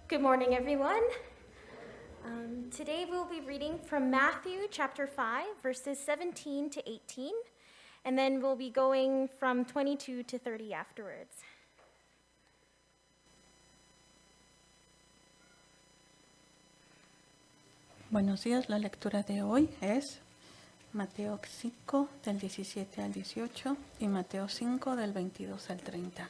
Good morning, everyone. Today we'll be reading from Matthew chapter 5, verses 17 to 18, and then we'll be going from 22 to 30 afterwards. Buenos días, la lectura de hoy es Mateo 5 del 17 al 18 y Mateo 5 del 22 al 30.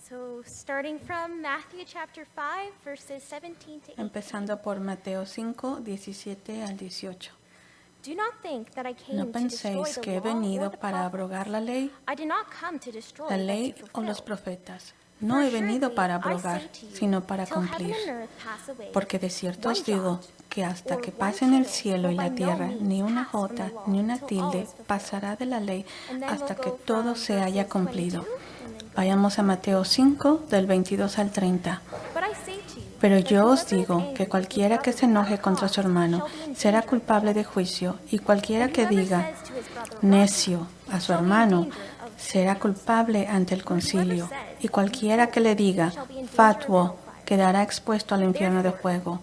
So starting from Matthew chapter 5, verses 17 to 18. Empezando por Mateo 5, 17 al 18. Do not think that I came No to destroy penséis the que he law or venido the para prophets. abrogar la ley, I did not come to destroy, la but ley to o los fulfill. profetas. No he venido para abrogar, sino para cumplir. Porque de cierto os digo que hasta que pasen el cielo y la tierra, ni una jota ni una tilde pasará de la ley hasta que todo se haya cumplido. Vayamos a Mateo 5, del 22 al 30. Pero yo os digo que cualquiera que se enoje contra su hermano será culpable de juicio, y cualquiera que diga necio a su hermano será culpable ante el concilio, y cualquiera que le diga fatuo quedará expuesto al infierno de fuego.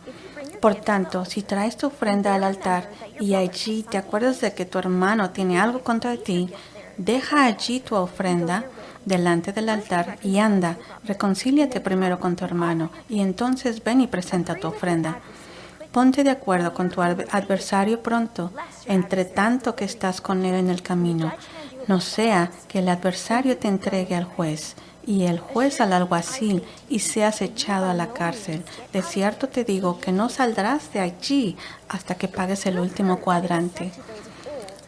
Por tanto, si traes tu ofrenda al altar y allí te acuerdas de que tu hermano tiene algo contra ti, deja allí tu ofrenda delante del altar y anda, reconcíliate primero con tu hermano y entonces ven y presenta tu ofrenda. Ponte de acuerdo con tu adversario pronto, entre tanto que estás con él en el camino. No sea que el adversario te entregue al juez y el juez al alguacil y seas echado a la cárcel. De cierto te digo que no saldrás de allí hasta que pagues el último cuadrante.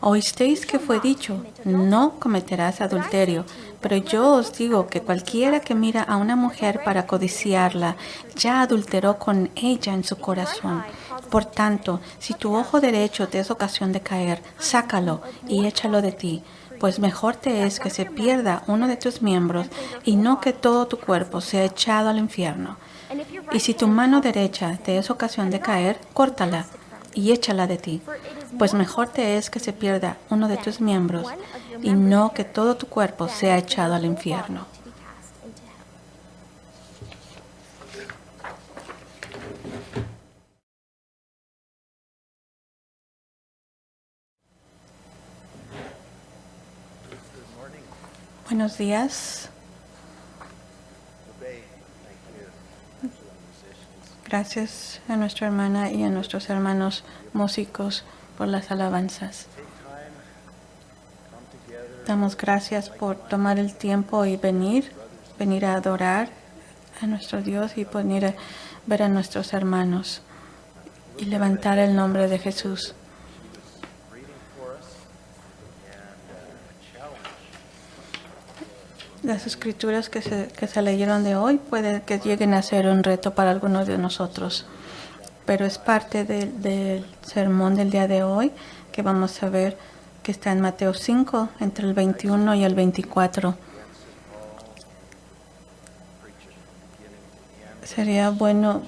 Oísteis que fue dicho, no cometerás adulterio, pero yo os digo que cualquiera que mira a una mujer para codiciarla, ya adulteró con ella en su corazón. Por tanto, si tu ojo derecho te es ocasión de caer, sácalo y échalo de ti, pues mejor te es que se pierda uno de tus miembros y no que todo tu cuerpo sea echado al infierno. Y si tu mano derecha te es ocasión de caer, córtala y échala de ti, pues mejor te es que se pierda uno de tus miembros y no que todo tu cuerpo sea echado al infierno. Buenos días. Gracias a nuestra hermana y a nuestros hermanos músicos por las alabanzas. Damos gracias por tomar el tiempo y venir a adorar a nuestro Dios y venir a ver a nuestros hermanos y levantar el nombre de Jesús. Las escrituras que se leyeron de hoy puede que lleguen a ser un reto para algunos de nosotros, pero es parte del sermón del día de hoy que vamos a ver que está en Mateo 5, entre el 21 y el 24. Sería bueno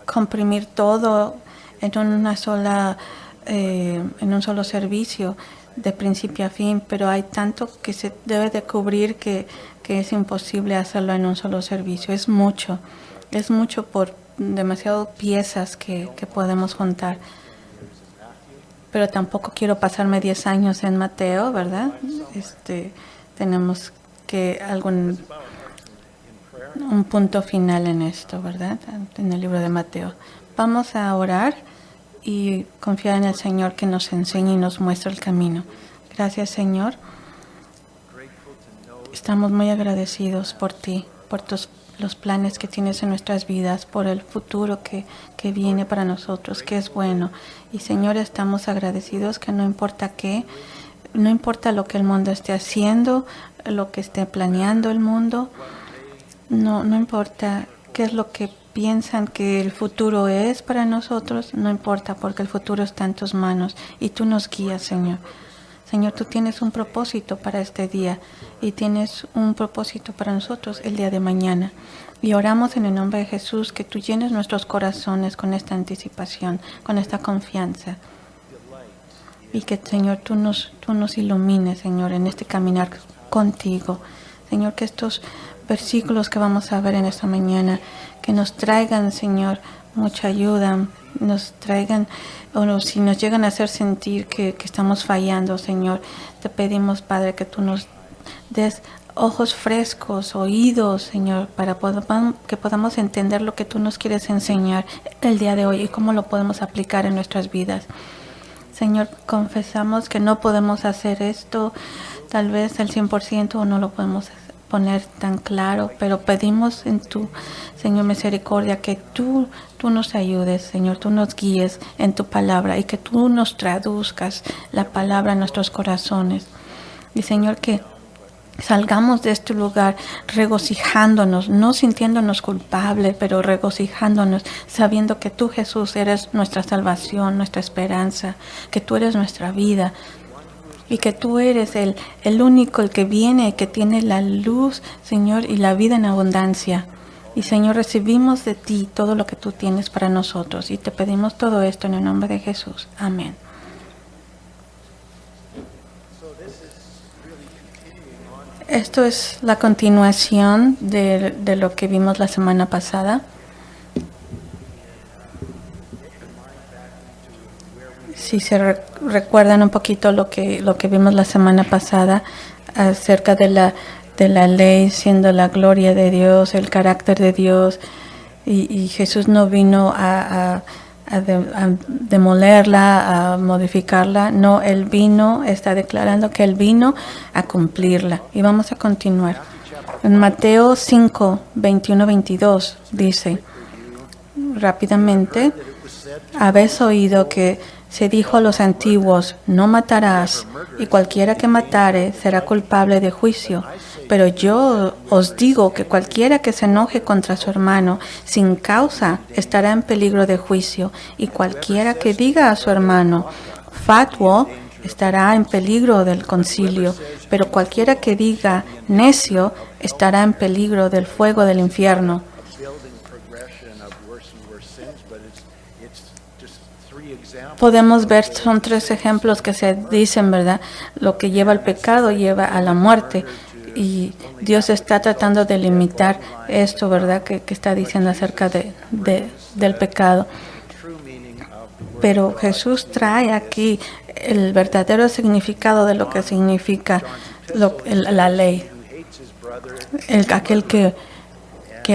comprimir todo en un solo servicio, de principio a fin, pero hay tanto que se debe de cubrir que es imposible hacerlo en un solo servicio. Es mucho por demasiadas piezas que podemos juntar. Pero tampoco quiero pasarme 10 años en Mateo, ¿verdad? Tenemos que un punto final en esto, ¿verdad? En el libro de Mateo. Vamos a orar y confiar en el Señor que nos enseñe y nos muestre el camino. Gracias, Señor. Estamos muy agradecidos por ti, por los planes que tienes en nuestras vidas, por el futuro que viene para nosotros, que es bueno. Y, Señor, estamos agradecidos que no importa lo que el mundo esté haciendo, lo que esté planeando el mundo, no importa qué es lo que piensan que el futuro es para nosotros, no importa, porque el futuro está en tus manos y tú nos guías, Señor. Señor, tú tienes un propósito para este día y tienes un propósito para nosotros el día de mañana. Y oramos en el nombre de Jesús que tú llenes nuestros corazones con esta anticipación, con esta confianza. Y que, Señor, tú nos ilumines, Señor, en este caminar contigo. Señor, que estos versículos que vamos a ver en esta mañana, que nos traigan, Señor, mucha ayuda, nos traigan, o si nos llegan a hacer sentir que estamos fallando, Señor, te pedimos, Padre, que tú nos des ojos frescos, oídos, Señor, para que podamos entender lo que tú nos quieres enseñar el día de hoy y cómo lo podemos aplicar en nuestras vidas. Señor, confesamos que no podemos hacer esto tal vez al 100% o no lo podemos poner tan claro, pero pedimos en tu, Señor, misericordia que tú nos ayudes, Señor, tú nos guíes en tu palabra y que tú nos traduzcas la palabra en nuestros corazones. Y Señor, que salgamos de este lugar regocijándonos, no sintiéndonos culpables, pero regocijándonos, sabiendo que tú, Jesús, eres nuestra salvación, nuestra esperanza, que tú eres nuestra vida y que tú eres el único, el que viene, que tiene la luz, Señor, y la vida en abundancia. Y Señor, recibimos de ti todo lo que tú tienes para nosotros y te pedimos todo esto en el nombre de Jesús. Amén. Esto es la continuación de lo que vimos la semana pasada. Si se recuerdan un poquito lo que vimos la semana pasada acerca de la ley siendo la gloria de Dios, el carácter de Dios, y Jesús no vino a demolerla, a modificarla. No, Él vino, está declarando que Él vino a cumplirla. Y vamos a continuar. En Mateo 5, 21-22 dice, rápidamente, habéis oído que se dijo a los antiguos, no matarás, y cualquiera que matare será culpable de juicio. Pero yo os digo que cualquiera que se enoje contra su hermano sin causa estará en peligro de juicio, y cualquiera que diga a su hermano, fatuo, estará en peligro del concilio, pero cualquiera que diga necio estará en peligro del fuego del infierno. Podemos ver, son 3 ejemplos que se dicen, ¿verdad? Lo que lleva al pecado lleva a la muerte. Y Dios está tratando de limitar esto, ¿verdad? Que está diciendo acerca del pecado. Pero Jesús trae aquí el verdadero significado de lo que significa la ley. Aquel que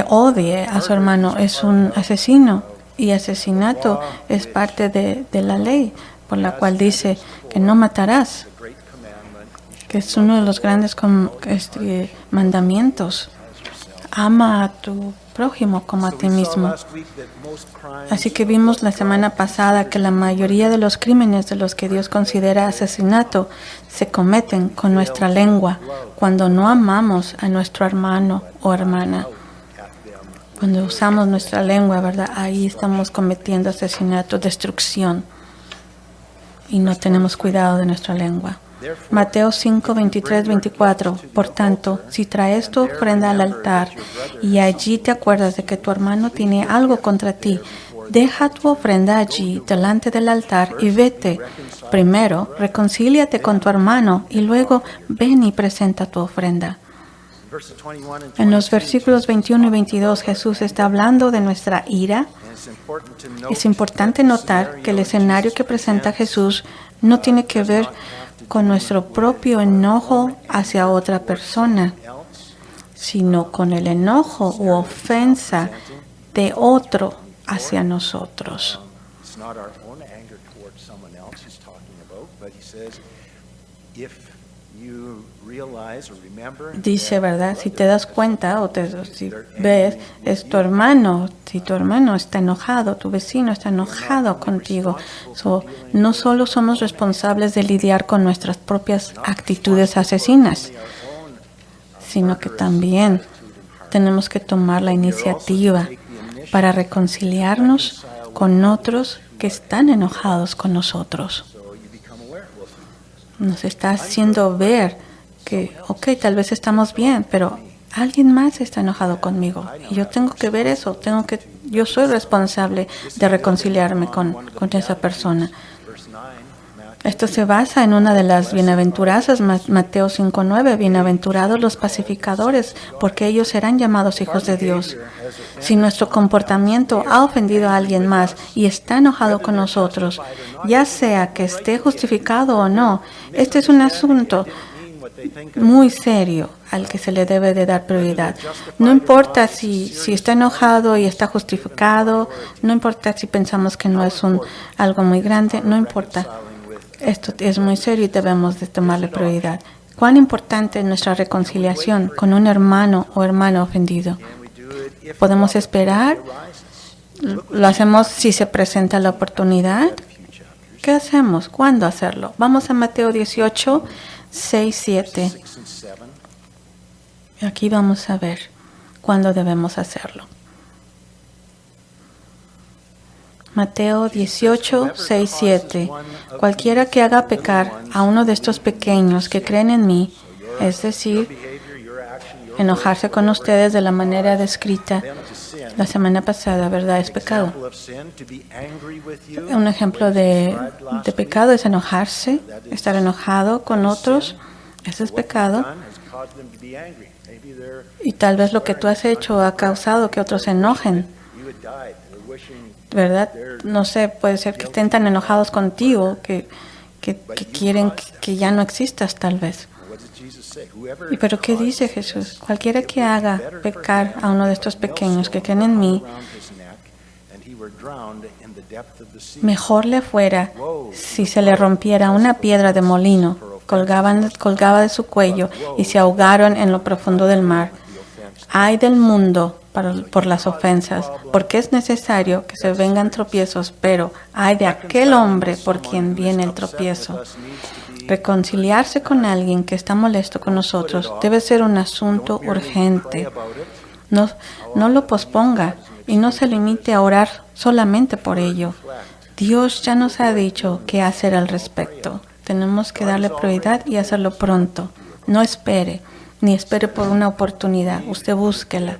odie a su hermano es un asesino. Y asesinato es parte de la ley, por la cual dice que no matarás, que es uno de los grandes mandamientos. Ama a tu prójimo como a ti mismo. Así que vimos la semana pasada que la mayoría de los crímenes de los que Dios considera asesinato se cometen con nuestra lengua, cuando no amamos a nuestro hermano o hermana. Cuando usamos nuestra lengua, ¿verdad? Ahí estamos cometiendo asesinato, destrucción. Y no tenemos cuidado de nuestra lengua. Mateo 5, 23, 24. Por tanto, si traes tu ofrenda al altar y allí te acuerdas de que tu hermano tiene algo contra ti, deja tu ofrenda allí delante del altar y vete. Primero, reconcíliate con tu hermano y luego ven y presenta tu ofrenda. En los versículos 21 y 22, Jesús está hablando de nuestra ira. Es importante notar que el escenario que presenta Jesús no tiene que ver con nuestro propio enojo hacia otra persona, sino con el enojo u ofensa de otro hacia nosotros. Dice, ¿verdad? Si te das cuenta o si ves, es tu hermano. Si tu hermano está enojado, tu vecino está enojado contigo. No solo somos responsables de lidiar con nuestras propias actitudes asesinas, sino que también tenemos que tomar la iniciativa para reconciliarnos con otros que están enojados con nosotros. Nos está haciendo ver que, tal vez estamos bien, pero alguien más está enojado conmigo. Y yo tengo que ver eso. Yo soy responsable de reconciliarme con esa persona. Esto se basa en una de las bienaventuranzas, Mateo 5:9, bienaventurados los pacificadores, porque ellos serán llamados hijos de Dios. Si nuestro comportamiento ha ofendido a alguien más y está enojado con nosotros, ya sea que esté justificado o no, este es un asunto muy serio al que se le debe de dar prioridad. No importa si está enojado y está justificado, no importa si pensamos que no es algo muy grande, no importa. Esto es muy serio y debemos de tomarle prioridad. ¿Cuán importante es nuestra reconciliación con un hermano o hermana ofendido? ¿Podemos esperar? ¿Lo hacemos si se presenta la oportunidad? ¿Qué hacemos? ¿Cuándo hacerlo? Vamos a Mateo 18, 6, 7. Aquí vamos a ver cuándo debemos hacerlo. Mateo 18, 6, 7. Cualquiera que haga pecar a uno de estos pequeños que creen en mí, es decir, enojarse con ustedes de la manera descrita la semana pasada, ¿verdad? Es pecado. Un ejemplo de pecado es enojarse, estar enojado con otros. Eso es pecado. Y tal vez lo que tú has hecho ha causado que otros se enojen, ¿verdad? No sé, puede ser que estén tan enojados contigo que quieren que ya no existas tal vez. ¿Pero qué dice Jesús? Cualquiera que haga pecar a uno de estos pequeños que creen en mí, mejor le fuera si se le rompiera una piedra de molino, colgaba de su cuello y se ahogaron en lo profundo del mar. Ay del mundo por las ofensas, porque es necesario que se vengan tropiezos, pero ay de aquel hombre por quien viene el tropiezo. Reconciliarse con alguien que está molesto con nosotros debe ser un asunto urgente. No lo posponga y no se limite a orar solamente por ello. Dios ya nos ha dicho qué hacer al respecto. Tenemos que darle prioridad y hacerlo pronto. No espere, ni espere por una oportunidad. Usted búsquela.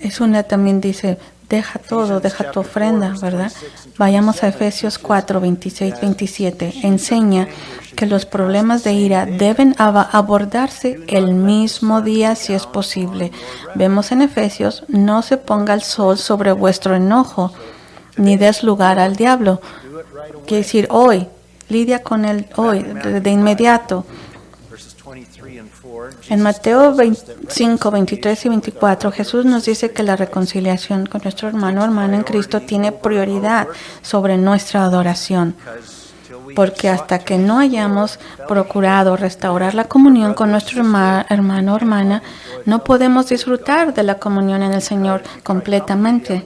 Es una también dice, deja todo, deja tu ofrenda, ¿verdad? Vayamos a Efesios 4, 26, 27. Enseña que los problemas de ira deben abordarse el mismo día si es posible. Vemos en Efesios, no se ponga el sol sobre vuestro enojo, ni des lugar al diablo. Quiere decir hoy, lidia con él hoy, de inmediato. En Mateo 5, 23 y 24, Jesús nos dice que la reconciliación con nuestro hermano o hermana en Cristo tiene prioridad sobre nuestra adoración. Porque hasta que no hayamos procurado restaurar la comunión con nuestro hermano o hermana, no podemos disfrutar de la comunión en el Señor completamente.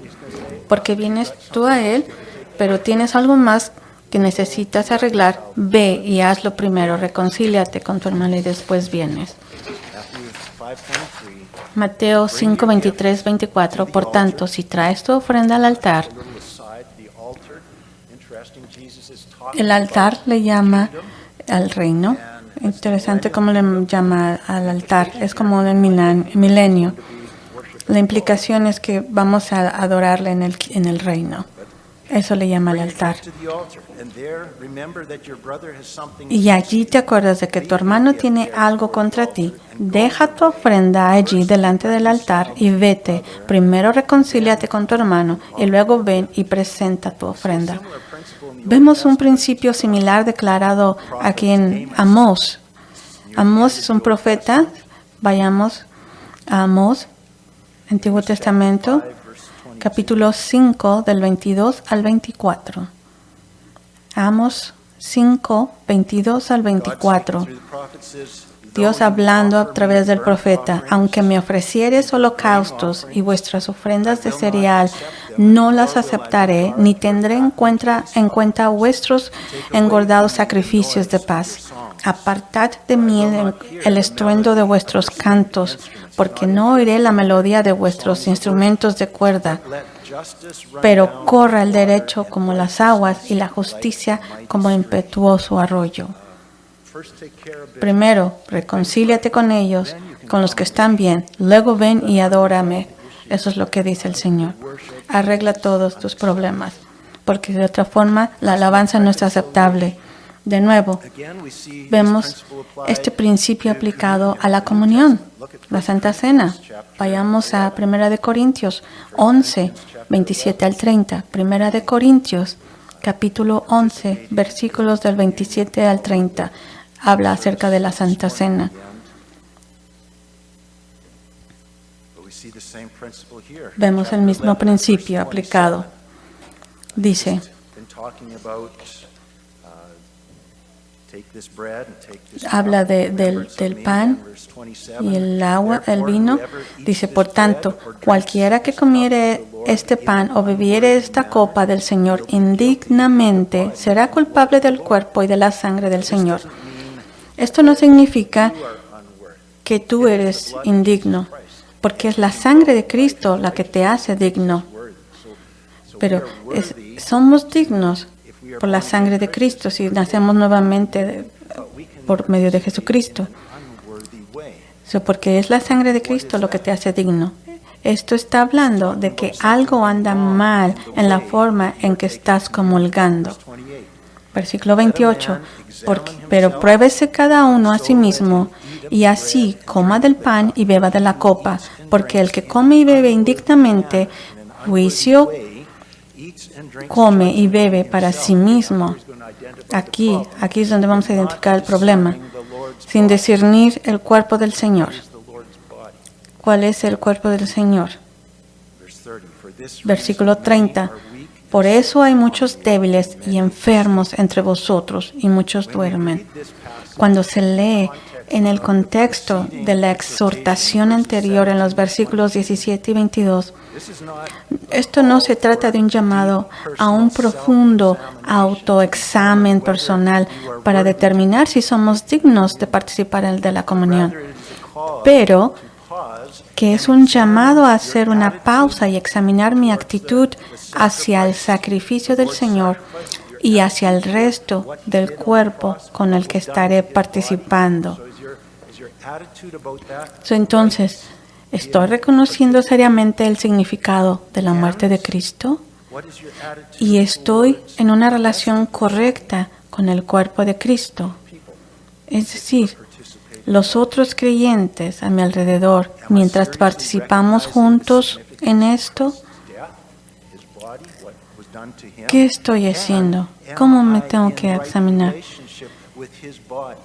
Porque vienes tú a Él, pero tienes algo más que necesitas arreglar, ve y hazlo primero, reconcíliate con tu hermano y después vienes. Mateo 5, 23, 24. Por tanto, si traes tu ofrenda al altar, el altar le llama al reino. Interesante cómo le llama al altar. Es como un milenio. La implicación es que vamos a adorarle en el reino. Eso le llama al altar. Y allí te acuerdas de que tu hermano tiene algo contra ti. Deja tu ofrenda allí delante del altar y vete. Primero reconcíliate con tu hermano y luego ven y presenta tu ofrenda. Vemos un principio similar declarado aquí en Amós. Amós es un profeta. Vayamos a Amós, Antiguo Testamento. Capítulo 5, del 22 al 24. Amós 5, 22 al 24. Dios hablando a través del profeta. Aunque me ofrecieres holocaustos y vuestras ofrendas de cereal, no las aceptaré, ni tendré en cuenta vuestros engordados sacrificios de paz. Apartad de mí el estruendo de vuestros cantos, porque no oiré la melodía de vuestros instrumentos de cuerda. Pero corra el derecho como las aguas y la justicia como impetuoso arroyo. Primero, reconcíliate con ellos, con los que están bien. Luego ven y adórame. Eso es lo que dice el Señor. Arregla todos tus problemas. porque de otra forma la alabanza no es aceptable. De nuevo, vemos este principio aplicado a la comunión, la Santa Cena. Vayamos a 1 Corintios 11, 27 al 30. 1 Corintios, capítulo 11, versículos del 27 al 30. Habla acerca de la Santa Cena. Vemos el mismo principio aplicado. Dice, habla del pan y el agua, el vino. Dice, por tanto, cualquiera que comiere este pan o bebiere esta copa del Señor indignamente será culpable del cuerpo y de la sangre del Señor. Esto no significa que tú eres indigno, porque es la sangre de Cristo la que te hace digno. Pero somos dignos por la sangre de Cristo si nacemos nuevamente por medio de Jesucristo. Porque es la sangre de Cristo lo que te hace digno. Esto está hablando de que algo anda mal en la forma en que estás comulgando. Versículo 28. Pero pruébese cada uno a sí mismo, y así coma del pan y beba de la copa, porque el que come y bebe indignamente, juicio come y bebe para sí mismo. Aquí es donde vamos a identificar el problema, sin discernir el cuerpo del Señor. ¿Cuál es el cuerpo del Señor? Versículo 30. Por eso hay muchos débiles y enfermos entre vosotros, y muchos duermen. Cuando se lee en el contexto de la exhortación anterior en los versículos 17 y 22, esto no se trata de un llamado a un profundo autoexamen personal para determinar si somos dignos de participar en de la comunión, pero que es un llamado a hacer una pausa y examinar mi actitud hacia el sacrificio del Señor y hacia el resto del cuerpo con el que estaré participando. Entonces, ¿estoy reconociendo seriamente el significado de la muerte de Cristo? ¿Y estoy en una relación correcta con el cuerpo de Cristo? Es decir, los otros creyentes a mi alrededor, mientras participamos juntos en esto, ¿qué estoy haciendo? ¿Cómo me tengo que examinar?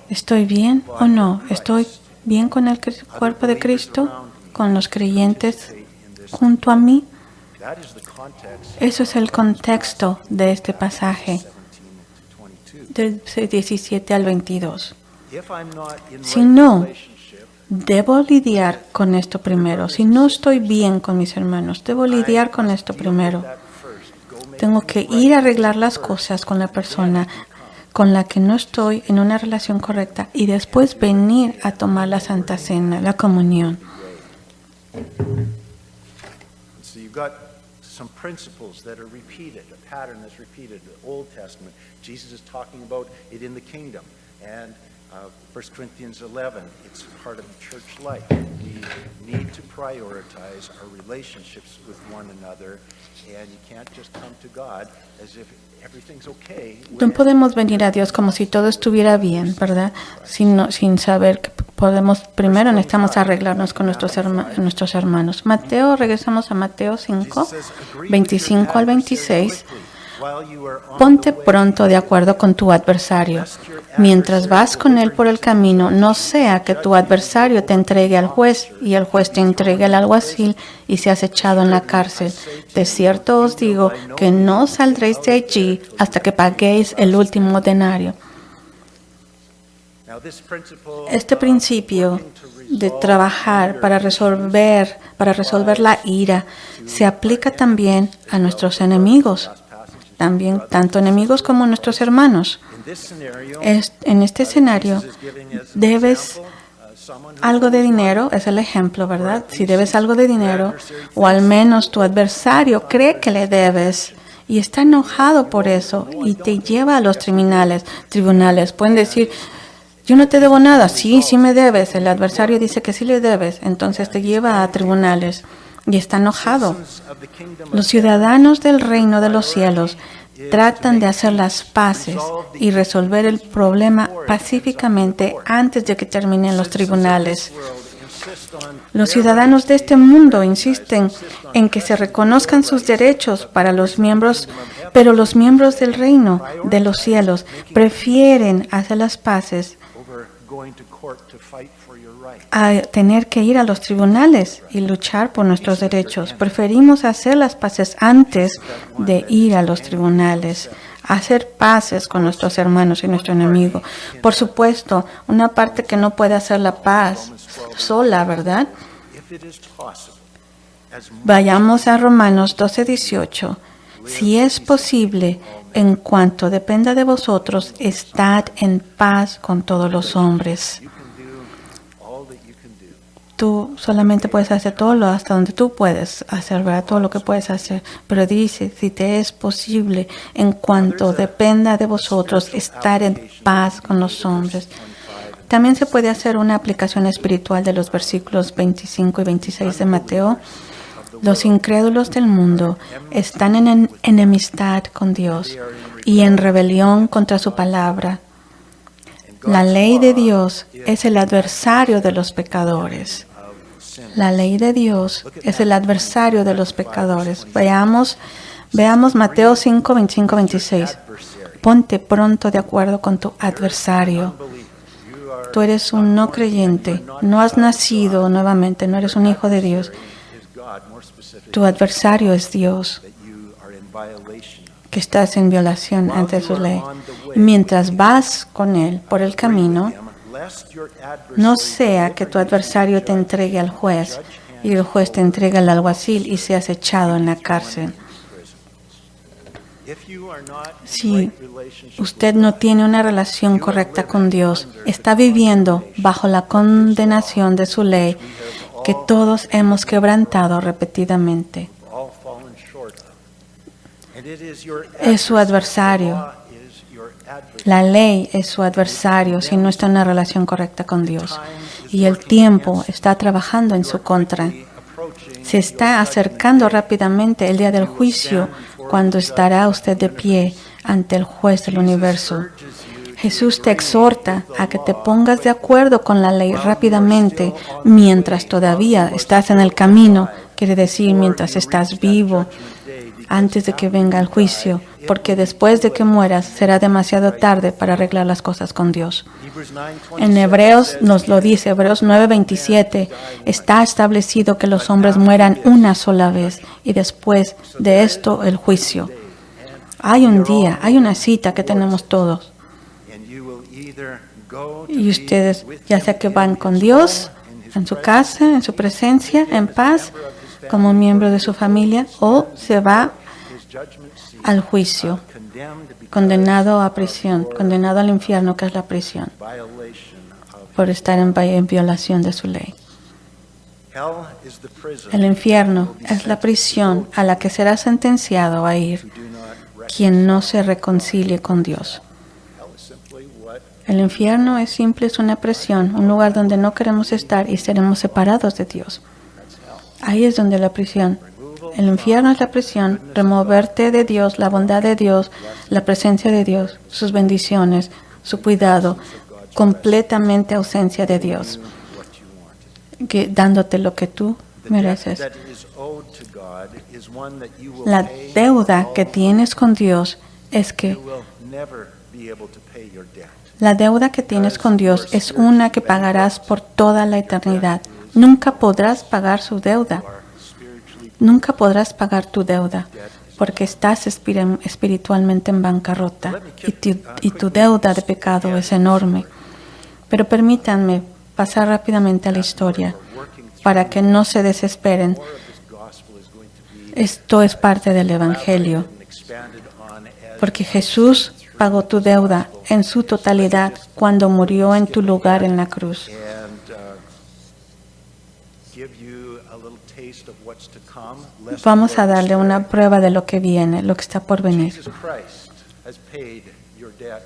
¿Estoy bien o no? ¿Estoy bien con el cuerpo de Cristo? ¿Con los creyentes junto a mí? Eso es el contexto de este pasaje, del 17 al 22. Si no, debo lidiar con esto primero. Si no estoy bien con mis hermanos, debo lidiar con esto primero. Tengo que ir a arreglar las cosas con la persona con la que no estoy en una relación correcta y después venir a tomar la Santa Cena, la comunión. So you've got some principles that are repeated, a pattern that's repeated in the Old Testament. Jesus is talking about it in the kingdom. And 1 Corinthians 11, it's part of the church life. We need to prioritize our relationships with one another, and you can't just come to God as if everything's okay. No podemos venir a Dios como si todo estuviera bien, ¿verdad? Sin saber que primero necesitamos arreglarnos con nuestros hermanos. Regresamos a Mateo 5, 25 al 26. Ponte pronto de acuerdo con tu adversario. Mientras vas con él por el camino, no sea que tu adversario te entregue al juez y el juez te entregue al alguacil y seas echado en la cárcel. De cierto os digo que no saldréis de allí hasta que paguéis el último denario. Este principio de trabajar para resolver la ira se aplica también a nuestros enemigos. También, tanto enemigos como nuestros hermanos. En este escenario, debes algo de dinero, es el ejemplo, ¿verdad? Si debes algo de dinero, o al menos tu adversario cree que le debes y está enojado por eso y te lleva a los tribunales. Pueden decir, yo no te debo nada, sí me debes. El adversario dice que sí le debes, entonces te lleva a tribunales. Y está enojado. Los ciudadanos del reino de los cielos tratan de hacer las paces y resolver el problema pacíficamente antes de que terminen los tribunales. Los ciudadanos de este mundo insisten en que se reconozcan sus derechos para los miembros, pero los miembros del reino de los cielos prefieren hacer las paces a tener que ir a los tribunales y luchar por nuestros derechos. Preferimos hacer las paces antes de ir a los tribunales, hacer paces con nuestros hermanos y nuestro enemigo. Por supuesto, una parte que no puede hacer la paz sola, ¿verdad? Vayamos a Romanos 12:18. Si es posible, en cuanto dependa de vosotros, estad en paz con todos los hombres. Tú solamente puedes hacer todo lo hasta donde tú puedes hacer, ¿verdad? Todo lo que puedes hacer. Pero dice, si te es posible, en cuanto dependa de vosotros, estar en paz con los hombres. También se puede hacer una aplicación espiritual de los versículos 25 y 26 de Mateo. Los incrédulos del mundo están en enemistad con Dios y en rebelión contra su palabra. La ley de Dios es el adversario de los pecadores. La ley de Dios es el adversario de los pecadores. Veamos Mateo 5, 25, 26. Ponte pronto de acuerdo con tu adversario. Tú eres un no creyente, no has nacido nuevamente, no eres un hijo de Dios. Tu adversario es Dios, que estás en violación ante su ley. Y mientras vas con él por el camino, no sea que tu adversario te entregue al juez y el juez te entregue al alguacil y seas echado en la cárcel. Si usted no tiene una relación correcta con Dios, está viviendo bajo la condenación de su ley que todos hemos quebrantado repetidamente. Es su adversario. La ley es su adversario si no está en una relación correcta con Dios. Y el tiempo está trabajando en su contra. Se está acercando rápidamente el día del juicio, cuando estará usted de pie ante el juez del universo. Jesús te exhorta a que te pongas de acuerdo con la ley rápidamente mientras todavía estás en el camino, quiere decir mientras estás vivo, antes de que venga el juicio, porque después de que mueras será demasiado tarde para arreglar las cosas con Dios. En Hebreos nos lo dice, Hebreos 9:27, está establecido que los hombres mueran una sola vez y después de esto el juicio. Hay un día, hay una cita que tenemos todos. Y ustedes, ya sea que van con Dios, en su casa, en su presencia, en paz, como miembro de su familia, o se va al juicio, condenado a prisión, condenado al infierno, que es la prisión, por estar en violación de su ley. El infierno es la prisión a la que será sentenciado a ir quien no se reconcilie con Dios. El infierno es una prisión, un lugar donde no queremos estar y seremos separados de Dios. Ahí es donde la prisión. El infierno es la prisión, removerte de Dios, la bondad de Dios, la presencia de Dios, sus bendiciones, su cuidado, completamente ausencia de Dios, dándote lo que tú mereces. La deuda que tienes con Dios es que es una que pagarás por toda la eternidad. Nunca podrás pagar su deuda. Nunca podrás pagar tu deuda porque estás espiritualmente en bancarrota y tu deuda de pecado es enorme. Pero permítanme pasar rápidamente a la historia para que no se desesperen. Esto es parte del Evangelio, porque Jesús pagó tu deuda en su totalidad cuando murió en tu lugar en la cruz. Vamos a darle una prueba de lo que viene, lo que está por venir.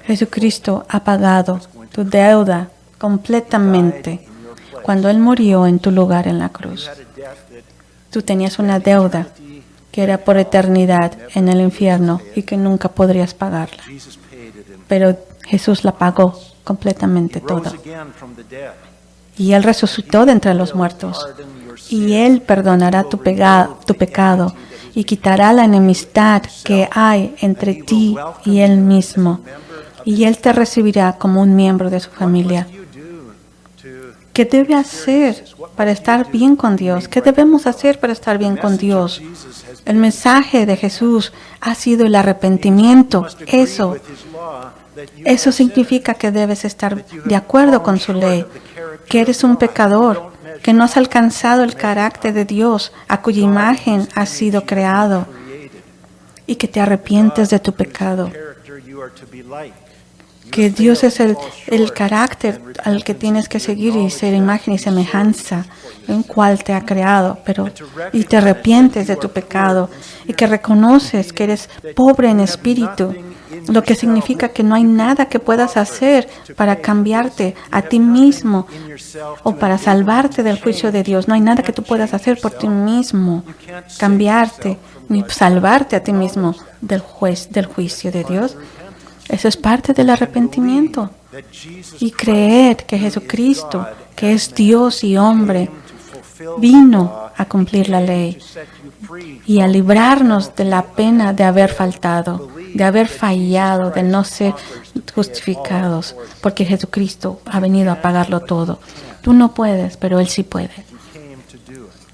Jesucristo ha pagado tu deuda completamente cuando Él murió en tu lugar en la cruz. Tú tenías una deuda que era por eternidad en el infierno y que nunca podrías pagarla. Jesus paid it in. Pero Jesús la pagó completamente He rose toda. again from the dead. Y Él resucitó de entre los muertos. Y Él perdonará tu pecado y quitará la enemistad que hay entre ti y Él mismo. Y Él te recibirá como un miembro de su familia. What do you do to ¿Qué debe hacer para estar bien con Dios? ¿Qué debemos hacer para estar bien con Dios? El mensaje de Jesús ha sido el arrepentimiento. Eso significa que debes estar de acuerdo con su ley, que eres un pecador, que no has alcanzado el carácter de Dios a cuya imagen has sido creado y que te arrepientes de tu pecado. character you are to be like? Que Dios es el carácter al que tienes que seguir y ser imagen y semejanza en cual te ha creado, y te arrepientes de tu pecado y que reconoces que eres pobre en espíritu, lo que significa que no hay nada que puedas hacer para cambiarte a ti mismo o para salvarte del juicio de Dios. No hay nada que tú puedas hacer por ti mismo, cambiarte ni salvarte a ti mismo del juicio de Dios. Eso es parte del arrepentimiento y creer que Jesucristo, que es Dios y hombre, vino a cumplir la ley y a librarnos de la pena de haber faltado, de haber fallado, de no ser justificados, porque Jesucristo ha venido a pagarlo todo. Tú no puedes, pero Él sí puede.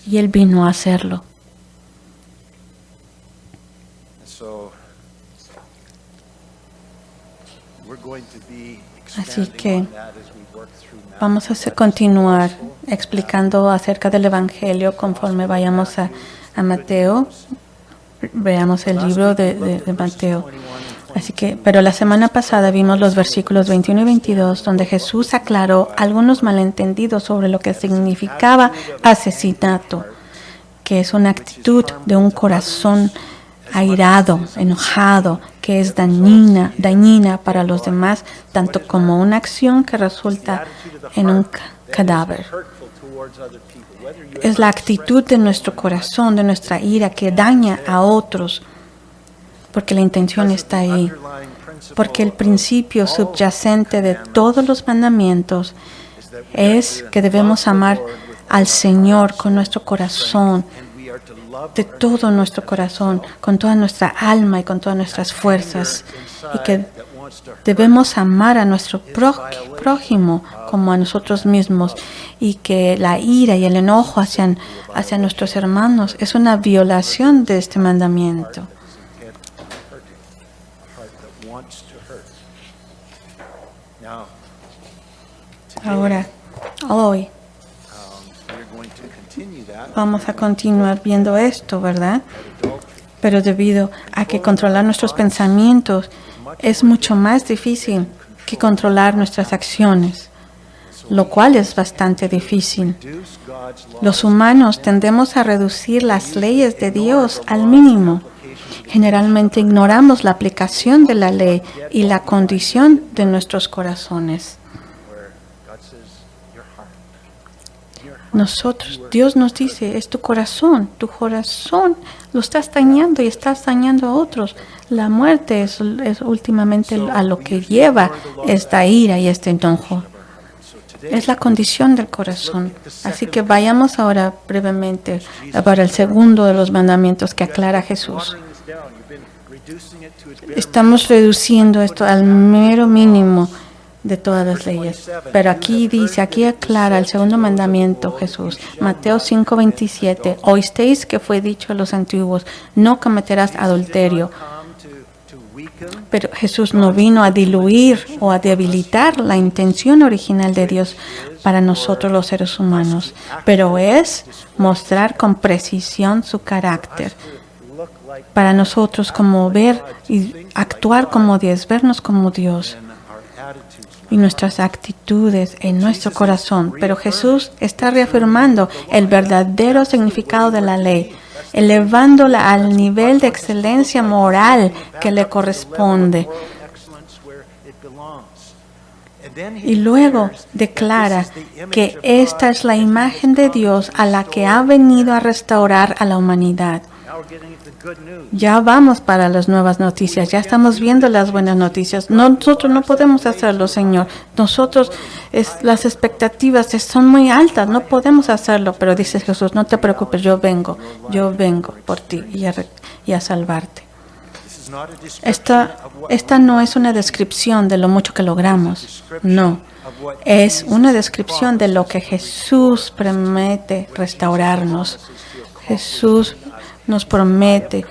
Y Él vino a hacerlo. Así que vamos a continuar explicando acerca del Evangelio conforme vayamos a Mateo. Veamos el libro de Mateo. Así que, pero la semana pasada vimos los versículos 21 y 22, donde Jesús aclaró algunos malentendidos sobre lo que significaba asesinato, que es una actitud de un corazón airado, enojado, que es dañina para los demás, tanto como una acción que resulta en un cadáver. Es la actitud de nuestro corazón, de nuestra ira, que daña a otros, porque la intención está ahí. Porque el principio subyacente de todos los mandamientos es que debemos amar al Señor con nuestro corazón, de todo nuestro corazón, con toda nuestra alma y con todas nuestras fuerzas, y que debemos amar a nuestro prójimo como a nosotros mismos, y que la ira y el enojo hacia nuestros hermanos es una violación de este mandamiento. Ahora, hoy, vamos a continuar viendo esto, ¿verdad? Pero debido a que controlar nuestros pensamientos es mucho más difícil que controlar nuestras acciones, lo cual es bastante difícil. Los humanos tendemos a reducir las leyes de Dios al mínimo. Generalmente ignoramos la aplicación de la ley y la condición de nuestros corazones. Dios nos dice, es tu corazón lo estás dañando y estás dañando a otros. La muerte es últimamente a lo que lleva esta ira y este enojo. Es la condición del corazón. Así que vayamos ahora brevemente para el segundo de los mandamientos que aclara Jesús. Estamos reduciendo esto al mero mínimo de todas las leyes. Pero aquí aclara el segundo mandamiento Jesús. Mateo 5:27. Oísteis que fue dicho a los antiguos, no cometerás adulterio. Pero Jesús no vino a diluir o a debilitar la intención original de Dios para nosotros los seres humanos, pero es mostrar con precisión su carácter. Para nosotros como ver y actuar como Dios, vernos como Dios. Y nuestras actitudes en nuestro corazón. Pero Jesús está reafirmando el verdadero significado de la ley, elevándola al nivel de excelencia moral que le corresponde. Y luego declara que esta es la imagen de Dios a la que ha venido a restaurar a la humanidad. Ya vamos para las nuevas noticias, ya estamos viendo las buenas noticias. Nosotros no podemos hacerlo, Señor. Nosotros, las expectativas son muy altas, no podemos hacerlo. Pero dice Jesús, no te preocupes, yo vengo por ti y a salvarte. Esta no es una descripción de lo mucho que logramos, no. Es una descripción de lo que Jesús promete restaurarnos. Jesús nos promete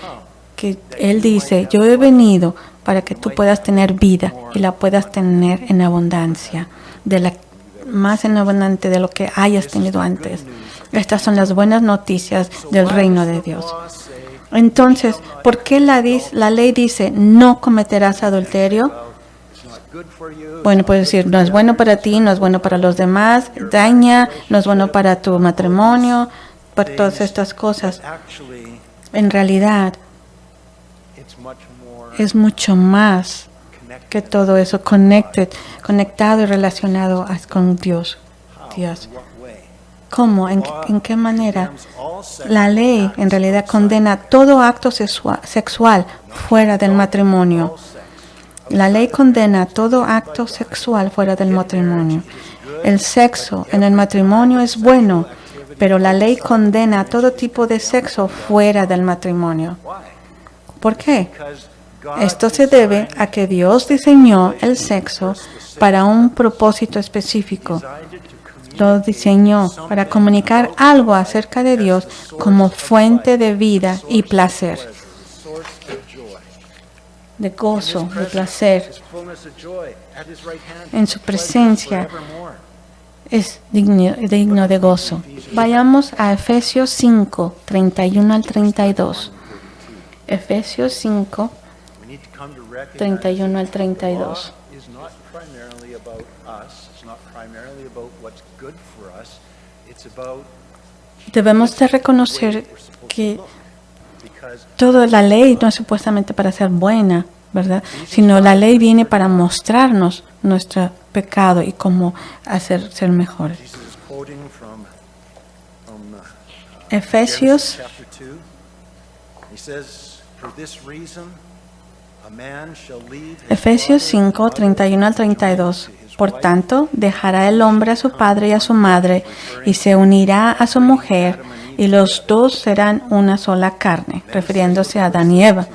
que Él dice, yo he venido para que tú puedas tener vida y la puedas tener en abundancia, más en abundante de lo que hayas tenido antes. Estas son las buenas noticias del reino de Dios. Entonces, ¿por qué la ley dice no cometerás adulterio? Bueno, puedes decir, no es bueno para ti, no es bueno para los demás, daña, no es bueno para tu matrimonio, por todas estas cosas. En realidad, es mucho más que todo eso conectado y relacionado con Dios. ¿Cómo? ¿En qué manera? La ley en realidad condena todo acto sexual fuera del matrimonio. La ley condena todo acto sexual fuera del matrimonio. El sexo en el matrimonio es bueno, pero la ley condena todo tipo de sexo fuera del matrimonio. ¿Por qué? Esto se debe a que Dios diseñó el sexo para un propósito específico. Lo diseñó para comunicar algo acerca de Dios como fuente de vida y placer, de gozo, de placer. En su presencia es digno de gozo. Vayamos a Efesios 5, 31 al 32. Efesios 5, 31 al 32. Debemos de reconocer que toda la ley no es supuestamente para ser buena, ¿verdad? Sino la ley viene para mostrarnos nuestro pecado y cómo ser mejores. Efesios Efesios 5, 31 al 32. Por tanto, dejará el hombre a su padre y a su madre, y se unirá a su mujer, y los dos serán una sola carne, refiriéndose a Adán y Eva.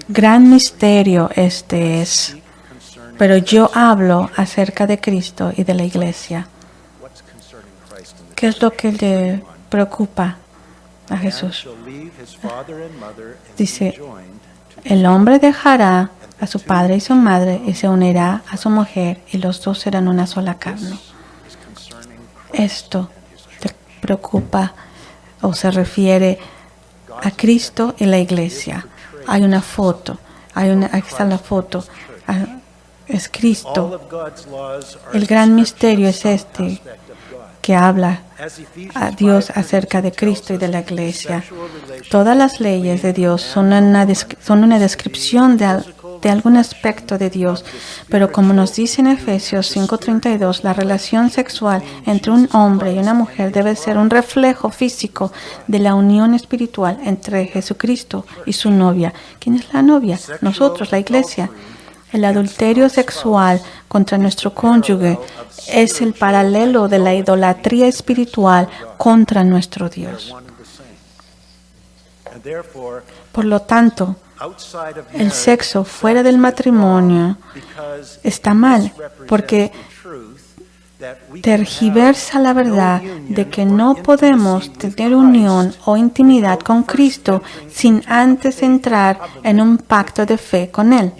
Gran misterio este es, pero yo hablo acerca de Cristo y de la iglesia. ¿Qué es lo que le preocupa a Jesús? Dice, el hombre dejará a su padre y su madre y se unirá a su mujer y los dos serán una sola carne. Esto te preocupa o se refiere a Cristo y la iglesia. Hay una foto, aquí está la foto, es Cristo. El gran misterio es este, que habla a Dios acerca de Cristo y de la iglesia. Todas las leyes de Dios son una descripción de algún aspecto de Dios, pero como nos dice en Efesios 5:32, la relación sexual entre un hombre y una mujer debe ser un reflejo físico de la unión espiritual entre Jesucristo y su novia. ¿Quién es la novia? Nosotros, la iglesia. El adulterio sexual contra nuestro cónyuge es el paralelo de la idolatría espiritual contra nuestro Dios. Por lo tanto, el sexo fuera del matrimonio está mal porque tergiversa la verdad de que no podemos tener unión o intimidad con Cristo sin antes entrar en un pacto de fe con Él.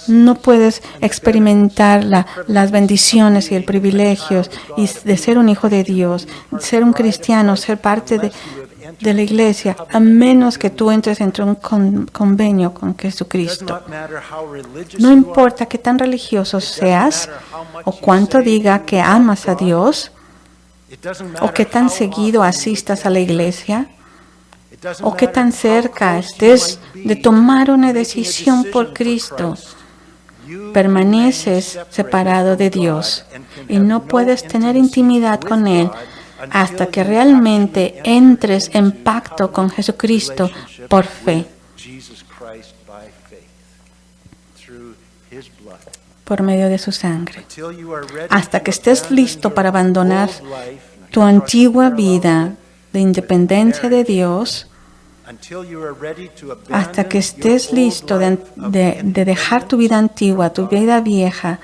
No puedes experimentar las bendiciones y el privilegio de ser un hijo de Dios, ser un cristiano, ser parte de la iglesia, a menos que tú entres entre un convenio con Jesucristo. No importa qué tan religioso seas, o cuánto diga que amas a Dios, o qué tan seguido asistas a la iglesia, o qué tan cerca estés de tomar una decisión por Cristo. Permaneces separado de Dios y no puedes tener intimidad con Él hasta que realmente entres en pacto con Jesucristo por fe, por medio de su sangre. Hasta que estés listo para abandonar tu antigua vida de independencia de Dios, hasta que estés listo de dejar tu vida antigua, tu vida vieja,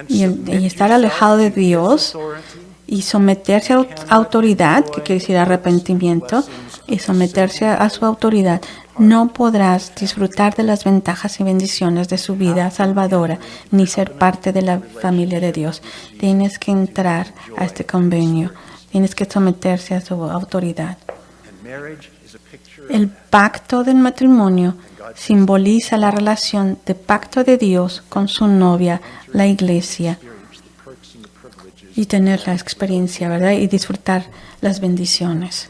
y estar alejado de Dios y someterse a autoridad, que quiere decir arrepentimiento, y someterse a su autoridad, no podrás disfrutar de las ventajas y bendiciones de su vida salvadora, ni ser parte de la familia de Dios. Tienes que entrar a este convenio, tienes que someterse a su autoridad. El pacto del matrimonio simboliza la relación de pacto de Dios con su novia, la iglesia, y tener la experiencia, ¿verdad? Y disfrutar las bendiciones.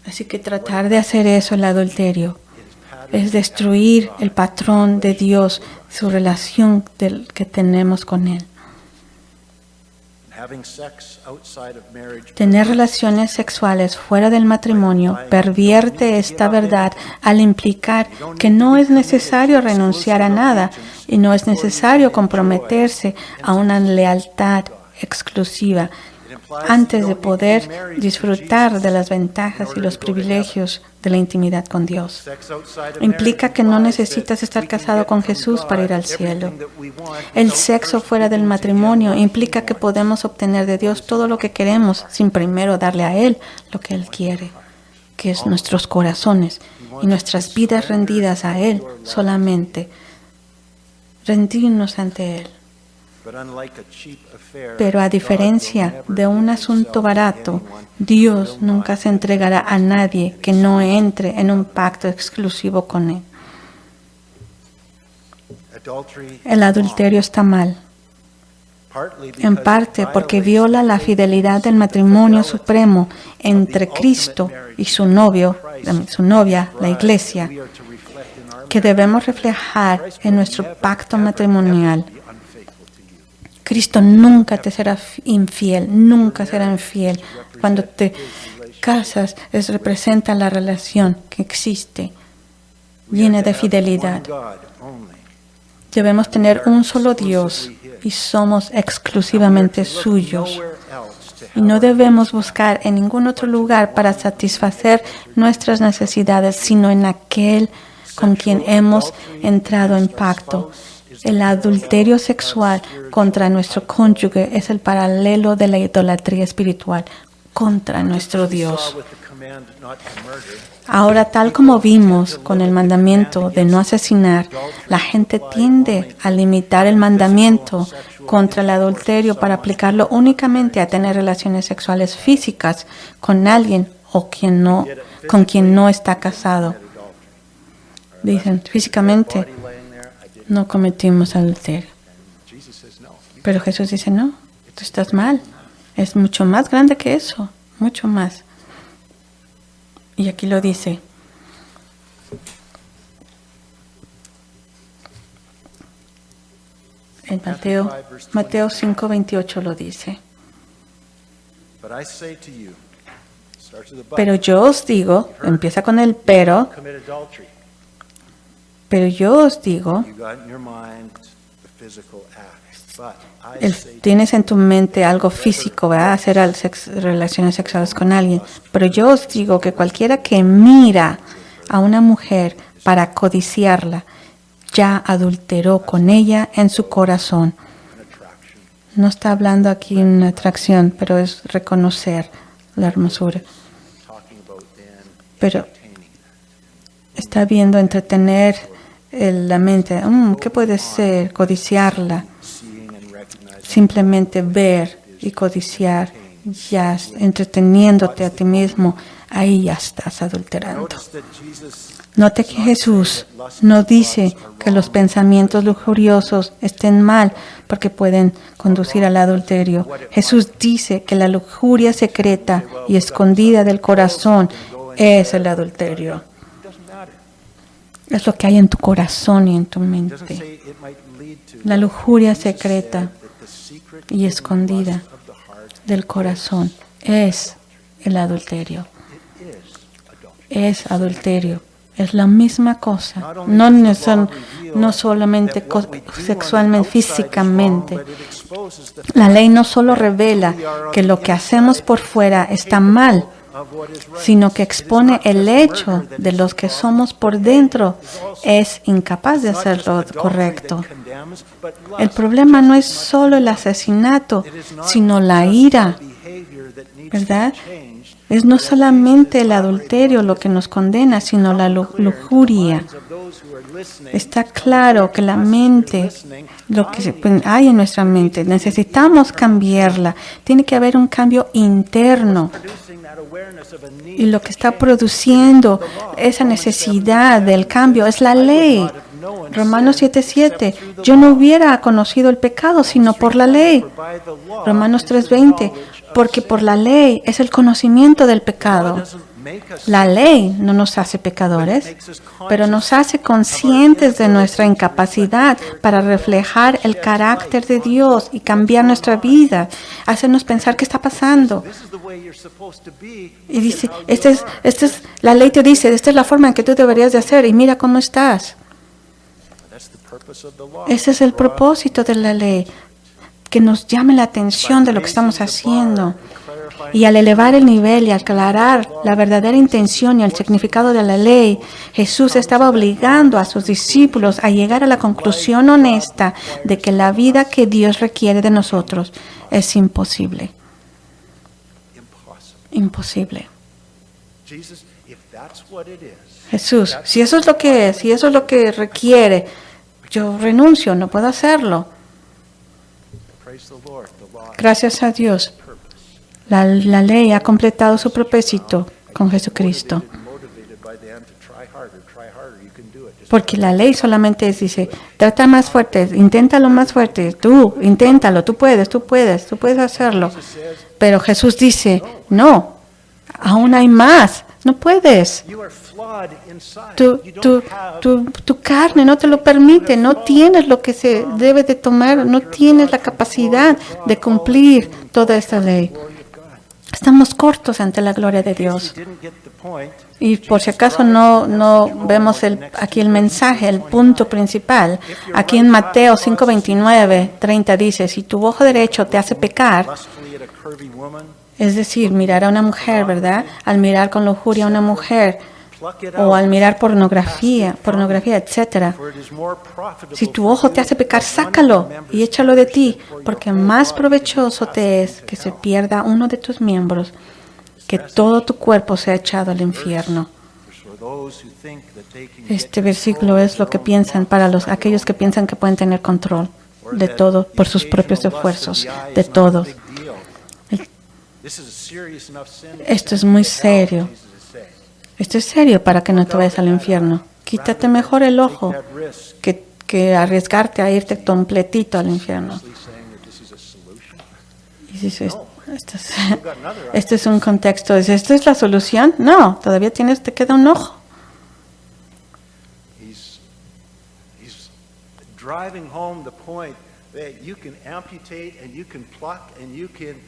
Así que tratar de hacer eso, el adulterio, es destruir el patrón de Dios, su relación que tenemos con Él. Tener relaciones sexuales fuera del matrimonio pervierte esta verdad al implicar que no es necesario renunciar a nada y no es necesario comprometerse a una lealtad exclusiva antes de poder disfrutar de las ventajas y los privilegios de la intimidad con Dios. Implica que no necesitas estar casado con Jesús para ir al cielo. El sexo fuera del matrimonio implica que podemos obtener de Dios todo lo que queremos sin primero darle a Él lo que Él quiere, que es nuestros corazones y nuestras vidas rendidas a Él solamente. Rendirnos ante Él. Pero a diferencia de un asunto barato, Dios nunca se entregará a nadie que no entre en un pacto exclusivo con Él. El adulterio está mal, en parte porque viola la fidelidad del matrimonio supremo entre Cristo y su novia, la iglesia, que debemos reflejar en nuestro pacto matrimonial. Cristo nunca te será infiel, nunca será infiel. Cuando te casas, representa la relación que existe, llena de fidelidad. Debemos tener un solo Dios y somos exclusivamente suyos. Y no debemos buscar en ningún otro lugar para satisfacer nuestras necesidades, sino en aquel con quien hemos entrado en pacto. El adulterio sexual contra nuestro cónyuge es el paralelo de la idolatría espiritual contra nuestro Dios. Ahora, tal como vimos con el mandamiento de no asesinar, la gente tiende a limitar el mandamiento contra el adulterio para aplicarlo únicamente a tener relaciones sexuales físicas con alguien o con quien no está casado. Dicen, físicamente no cometimos adulterio. Pero Jesús dice, no, tú estás mal. Es mucho más grande que eso, mucho más. Y aquí lo dice. En Mateo 5:28 lo dice. Pero yo os digo, empieza con el pero yo os digo, tienes en tu mente algo físico, ¿verdad? Hacer relaciones sexuales con alguien. Pero yo os digo que cualquiera que mira a una mujer para codiciarla, ya adulteró con ella en su corazón. No está hablando aquí de una atracción, pero es reconocer la hermosura. Pero está viendo entretener la mente. ¿Qué puede ser? Codiciarla. Simplemente ver y codiciar, ya entreteniéndote a ti mismo, ahí ya estás adulterando. Note que Jesús no dice que los pensamientos lujuriosos estén mal porque pueden conducir al adulterio. Jesús dice que la lujuria secreta y escondida del corazón es el adulterio. Es lo que hay en tu corazón y en tu mente. La lujuria secreta y escondida del corazón es el adulterio. Es adulterio. Es la misma cosa. No solamente sexualmente, físicamente. La ley no solo revela que lo que hacemos por fuera está mal, sino que expone el hecho de los que somos por dentro es incapaz de hacer lo correcto. El problema no es solo el asesinato, sino la ira, ¿verdad? Es no solamente el adulterio lo que nos condena, sino la lujuria. Está claro que la mente, lo que hay en nuestra mente, necesitamos cambiarla. Tiene que haber un cambio interno. Y lo que está produciendo esa necesidad del cambio es la ley. Romanos 7:7. Yo no hubiera conocido el pecado sino por la ley. Romanos 3:20. Porque por la ley es el conocimiento del pecado. La ley no nos hace pecadores, pero nos hace conscientes de nuestra incapacidad para reflejar el carácter de Dios y cambiar nuestra vida, hacernos pensar qué está pasando. Y dice, la ley te dice, esta es la forma en que tú deberías de hacer y mira cómo estás. Ese es el propósito de la ley, que nos llame la atención de lo que estamos haciendo. Y al elevar el nivel y aclarar la verdadera intención y el significado de la ley, Jesús estaba obligando a sus discípulos a llegar a la conclusión honesta de que la vida que Dios requiere de nosotros es imposible. Imposible. Jesús, si eso es lo que es, si eso es lo que requiere, yo renuncio, no puedo hacerlo. Gracias a Dios. La ley ha completado su propósito con Jesucristo. Porque la ley solamente dice, trata más fuerte, inténtalo más fuerte, tú, inténtalo, tú puedes hacerlo. Pero Jesús dice, no, aún hay más, no puedes. Tu carne no te lo permite, no tienes lo que se debe de tomar, no tienes la capacidad de cumplir toda esta ley. Estamos cortos ante la gloria de Dios. Y por si acaso no vemos aquí el mensaje, el punto principal. Aquí en Mateo 5:29-30 dice, si tu ojo derecho te hace pecar, es decir, mirar a una mujer, ¿verdad? Al mirar con lujuria a una mujer, o al mirar pornografía, etc. Si tu ojo te hace pecar, sácalo y échalo de ti, porque más provechoso te es que se pierda uno de tus miembros, que todo tu cuerpo sea echado al infierno. Este versículo es lo que piensan para aquellos que piensan que pueden tener control de todo por sus propios esfuerzos, de todo. Esto es muy serio. Esto es serio para que no te vayas al infierno. Quítate mejor el ojo que arriesgarte a irte completito al infierno. Y dices, este es un contexto. Dices, ¿esto es la solución? No, todavía te queda un ojo.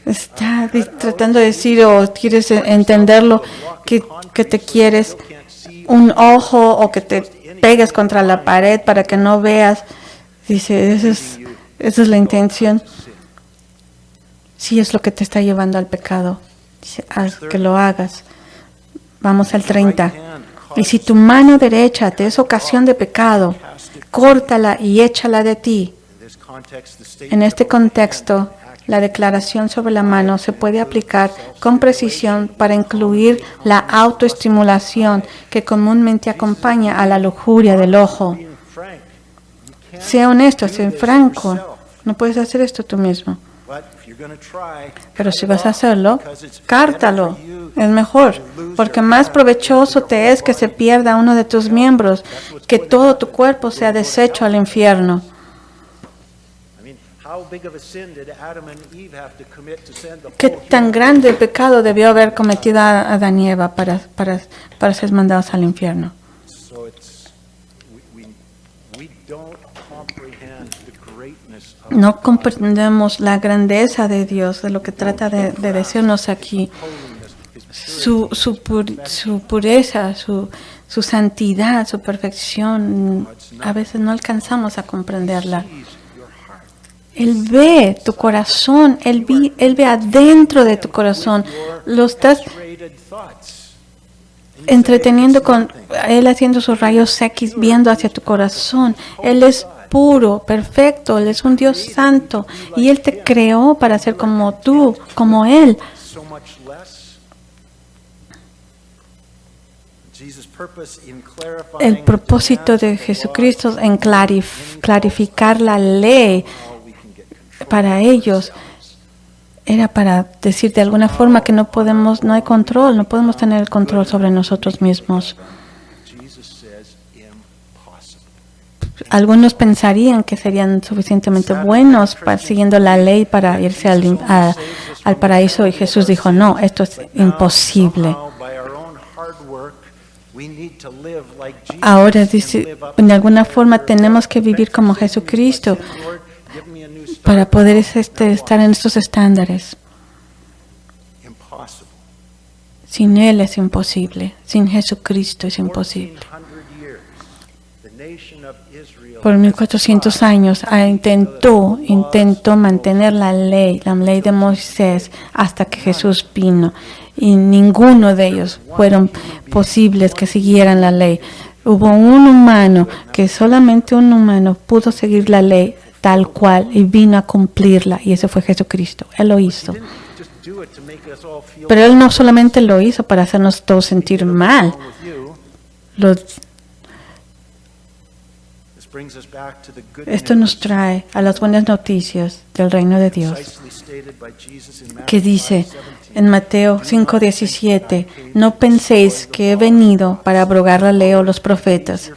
Está tratando de decir, o quieres entenderlo, que te quieres un ojo o que te pegues contra la pared para que no veas. Dice, esa es la intención. Sí, es lo que te está llevando al pecado. Dice, haz que lo hagas. Vamos al 30. Y si tu mano derecha te es ocasión de pecado, córtala y échala de ti. En este contexto, la declaración sobre la mano se puede aplicar con precisión para incluir la autoestimulación que comúnmente acompaña a la lujuria del ojo. Sea honesto, sea franco. No puedes hacer esto tú mismo. Pero si vas a hacerlo, cártalo. Es mejor, porque más provechoso te es que se pierda uno de tus miembros, que todo tu cuerpo sea deshecho al infierno. ¿Qué tan grande pecado debió haber cometido Adán y Eva para ser mandados al infierno? No comprendemos la grandeza de Dios, de lo que trata de decirnos aquí. Su pureza, su santidad, su perfección, a veces no alcanzamos a comprenderla. Él ve tu corazón, Él ve adentro de tu corazón. Lo estás entreteniendo con Él haciendo sus rayos X, viendo hacia tu corazón. Él es puro, perfecto, Él es un Dios santo y Él te creó para ser como tú, como Él. El propósito de Jesucristo en clarificar la ley para ellos era para decir de alguna forma que no hay control, no podemos tener el control sobre nosotros mismos. Algunos pensarían que serían suficientemente buenos siguiendo la ley para irse al paraíso y Jesús dijo, no, esto es imposible. Ahora dice, de alguna forma tenemos que vivir como Jesucristo para poder estar en estos estándares. Sin Él es imposible, sin Jesucristo es imposible. Por 1400 años intentó mantener la ley de Moisés hasta que Jesús vino. Y ninguno de ellos fueron posibles que siguieran la ley. Hubo un humano, solamente un humano pudo seguir la ley tal cual y vino a cumplirla, y ese fue Jesucristo. Él lo hizo. Pero Él no solamente lo hizo para hacernos todos sentir mal. Esto nos trae a las buenas noticias del reino de Dios, que dice en Mateo 5:17, no penséis que he venido para abrogar la ley o los profetas.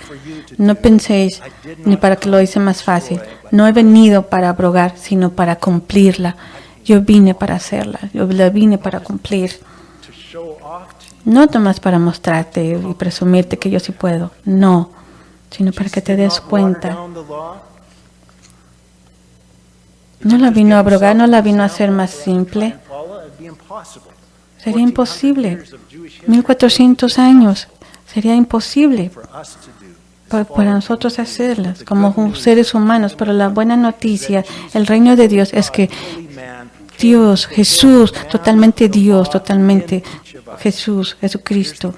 No penséis, ni para que lo hice más fácil. No he venido para abrogar, sino para cumplirla. Yo vine para hacerla, yo la vine para cumplir. No nomás para mostrarte y presumirte que yo sí puedo, no, sino para que te des cuenta. No la vino a abrogar, no la vino a hacer más simple. Sería imposible. 1400 años. Sería imposible para nosotros hacerlas como seres humanos. Pero la buena noticia, el reino de Dios es que Dios, Jesús, totalmente Dios, totalmente Jesús, Jesucristo.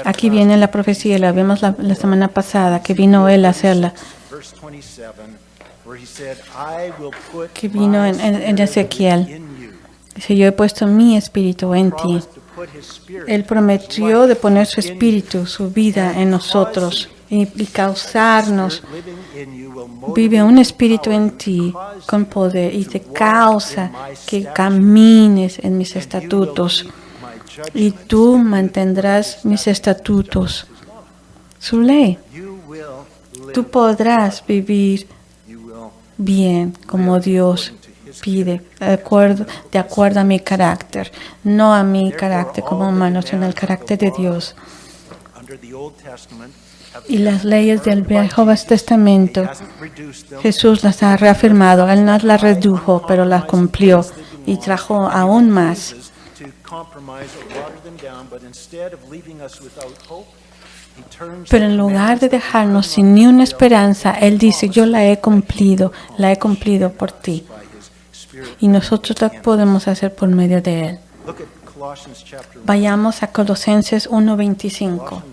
Aquí viene la profecía, la vimos la semana pasada, que vino Él a hacerla. Que vino en Ezequiel. Dice, yo he puesto mi espíritu en ti. Él prometió de poner su espíritu, su vida en nosotros y causarnos. Vive un espíritu en ti con poder y te causa que camines en mis estatutos. Y tú mantendrás mis estatutos, su ley. Tú podrás vivir bien como Dios pide, de acuerdo a mi carácter, no a mi carácter como humano, sino al carácter de Dios. Y las leyes del Viejo Testamento, Jesús las ha reafirmado. Él no las redujo, pero las cumplió y trajo aún más. Pero en lugar de dejarnos sin ni una esperanza, Él dice, yo la he cumplido por ti. Y nosotros la podemos hacer por medio de Él. Vayamos a Colosenses 1:25.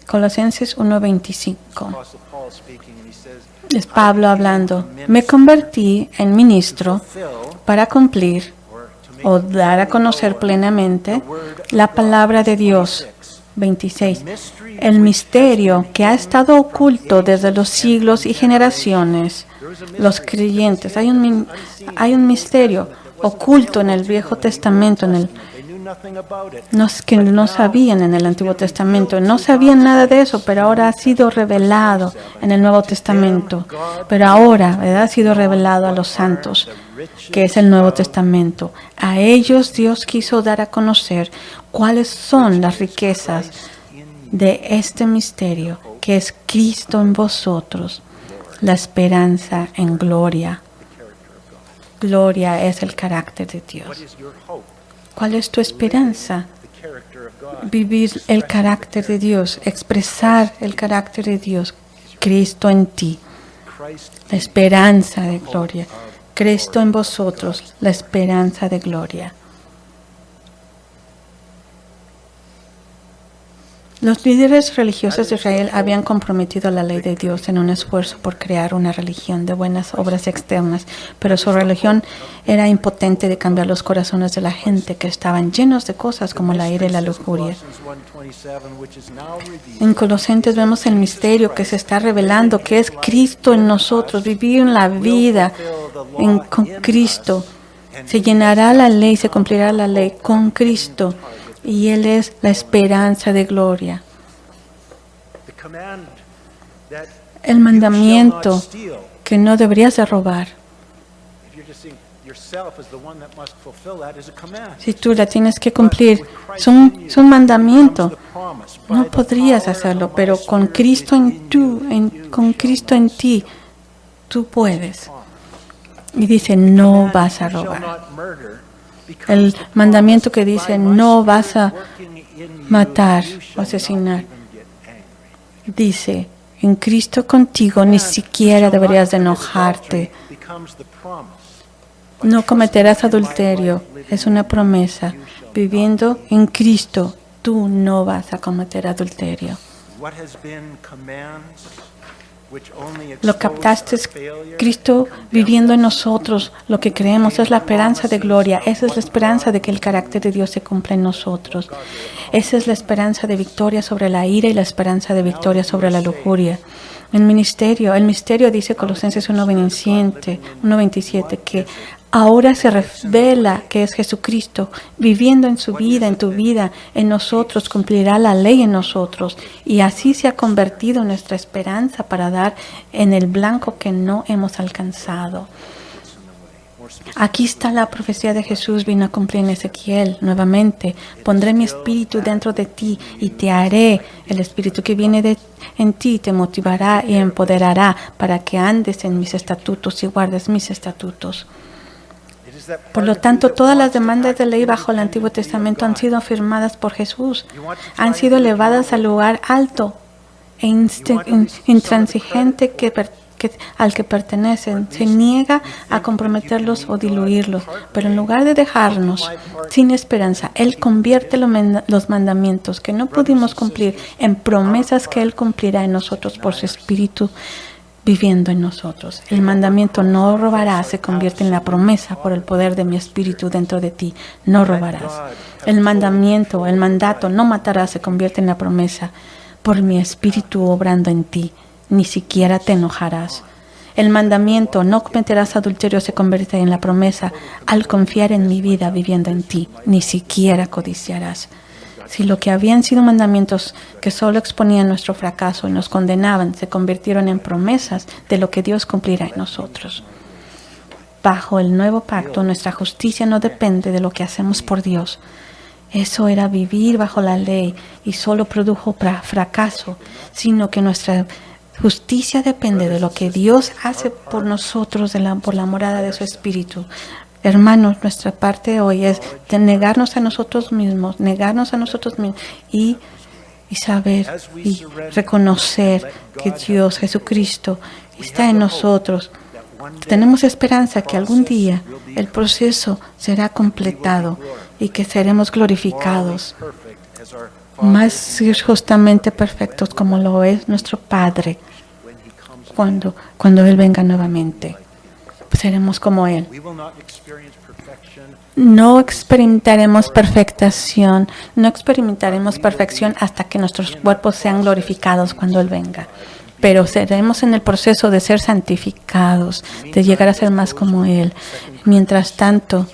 Colosenses 1:25. Es Pablo hablando. Me convertí en ministro para cumplir o dar a conocer plenamente la palabra de Dios. 26. El misterio que ha estado oculto desde los siglos y generaciones. Los creyentes. Hay un misterio oculto en el Viejo Testamento, que no sabían en el Antiguo Testamento. No sabían nada de eso, pero ahora ha sido revelado en el Nuevo Testamento. Pero ahora, ¿verdad? Ha sido revelado a los santos, que es el Nuevo Testamento. A ellos Dios quiso dar a conocer cuáles son las riquezas de este misterio que es Cristo en vosotros, la esperanza en gloria. Gloria es el carácter de Dios. ¿Cuál es tu esperanza? Vivir el carácter de Dios, expresar el carácter de Dios, Cristo en ti, la esperanza de gloria. Cristo en vosotros, la esperanza de gloria. Los líderes religiosos de Israel habían comprometido la ley de Dios en un esfuerzo por crear una religión de buenas obras externas, pero su religión era impotente de cambiar los corazones de la gente, que estaban llenos de cosas como la ira y la lujuria. En Colosenses vemos el misterio que se está revelando, que es Cristo en nosotros, vivir en la vida con Cristo. Se llenará la ley, se cumplirá la ley con Cristo. Y Él es la esperanza de gloria. El mandamiento que no deberías de robar. Si tú la tienes que cumplir, es un mandamiento. No podrías hacerlo, pero con Cristo en ti, tú puedes. Y dice, no vas a robar. El mandamiento que dice no vas a matar o asesinar. Dice, en Cristo contigo ni siquiera deberías de enojarte. No cometerás adulterio. Es una promesa. Viviendo en Cristo, tú no vas a cometer adulterio. Lo captaste, Cristo viviendo en nosotros. Lo que creemos es la esperanza de gloria. Esa es la esperanza de que el carácter de Dios se cumpla en nosotros. Esa es la esperanza de victoria sobre la ira y la esperanza de victoria sobre la lujuria. El misterio dice Colosenses 1:27, que ahora se revela que es Jesucristo, viviendo en su vida, en tu vida, en nosotros, cumplirá la ley en nosotros. Y así se ha convertido en nuestra esperanza para dar en el blanco que no hemos alcanzado. Aquí está la profecía de Jesús, vino a cumplir en Ezequiel nuevamente. Pondré mi espíritu dentro de ti y te haré. El espíritu que viene en ti te motivará y empoderará para que andes en mis estatutos y guardes mis estatutos. Por lo tanto, todas las demandas de ley bajo el Antiguo Testamento han sido afirmadas por Jesús. Han sido elevadas al lugar alto e intransigente al que pertenecen. Se niega a comprometerlos o diluirlos. Pero en lugar de dejarnos sin esperanza, Él convierte los mandamientos que no pudimos cumplir en promesas que Él cumplirá en nosotros por su Espíritu viviendo en nosotros. El mandamiento no robarás se convierte en la promesa por el poder de mi espíritu dentro de ti. No robarás. El mandato no matarás se convierte en la promesa por mi espíritu obrando en ti. Ni siquiera te enojarás. El mandamiento no cometerás adulterio se convierte en la promesa al confiar en mi vida viviendo en ti. Ni siquiera codiciarás. Si lo que habían sido mandamientos que solo exponían nuestro fracaso y nos condenaban, se convirtieron en promesas de lo que Dios cumplirá en nosotros. Bajo el nuevo pacto, nuestra justicia no depende de lo que hacemos por Dios. Eso era vivir bajo la ley y solo produjo fracaso, sino que nuestra justicia depende de lo que Dios hace por nosotros por la morada de su Espíritu. Hermanos, nuestra parte hoy es de negarnos a nosotros mismos y saber y reconocer que Dios, Jesucristo, está en nosotros. Tenemos esperanza que algún día el proceso será completado y que seremos glorificados, más justamente perfectos como lo es nuestro Padre cuando Él venga nuevamente. Seremos como Él. No experimentaremos perfección hasta que nuestros cuerpos sean glorificados cuando Él venga. Pero seremos en el proceso de ser santificados, de llegar a ser más como Él. Mientras tanto,